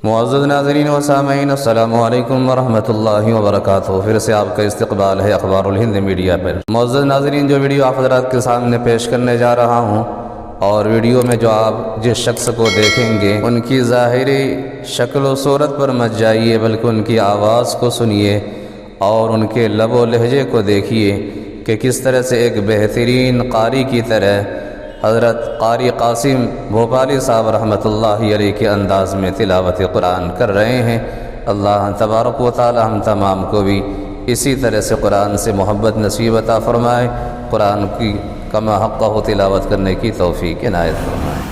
मुअज़्ज़ज़ नाज़रीन व सामईन, अस्सलामु अलैकुम व रहमतुल्लाहि व बरकातुहू। फिर से आपका इस्तक़बाल है अख़बारुल हिंद मीडिया पर। मुअज़्ज़ज़ नाज़रीन, जो वीडियो आप हज़रात के सामने पेश करने जा रहा हूँ, और वीडियो में जो आप जिस शख्स को देखेंगे उनकी ज़ाहिरी शक्ल व सूरत पर मत जाइए, बल्कि उनकी आवाज़ को सुनिए और उनके लब व लहजे को देखिए कि किस तरह से एक बेहतरीन कारी की तरह हज़रत कारी कासिम भोपाली साहब रहमतुल्लाहि अलैह के अंदाज़ में तिलावत कुरान कर रहे हैं। अल्लाह तबारक व तआला हम तमाम को भी इसी तरह से कुरान से मोहब्बत नसीब अता फ़रमाए, कुरान की कमा हक़्क़हू तिलावत करने की तौफ़ीक़ इनायत फरमाए।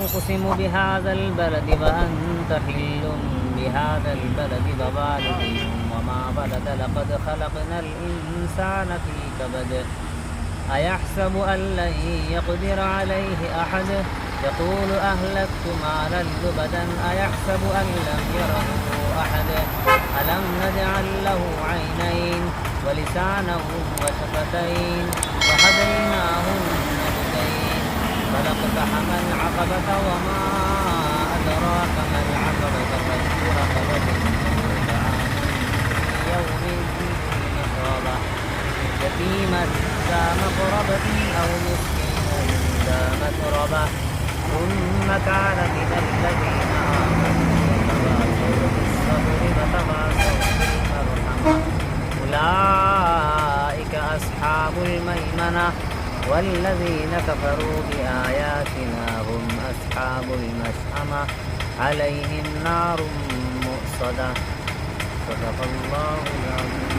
उक़सिमु बिहाज़ल बलदि व अंत हिल्लुम बिहाज़ल बलदि व वालिदिन व मा वलद लक़द ख़लक़नल इंसान फ़ी कबद अयहसबु अन लन यक़दिर अलैहि अहद यक़ूलु अहलक्तु मालन लुबदन अयहसबु अन लम यरहु अहद अलम नजअल लहु ऐनैन व लिसानन व शफ़तैन व हदैनाहु नजदैन फलक़तहम العقبة وما أدراك ما العقبة فك رقبة يوم ذي مسغبة يتيما ذا مقربة أو مسكينا ذا متربة ثم كان من الذين آمنوا وتواصوا بالصبر وتواصوا بالمرحمة أولئك أصحاب الميمنة والذين كفروا بآياتنا هم أصحاب المشأمة عليهم نار مؤصدة صدق الله العظيم।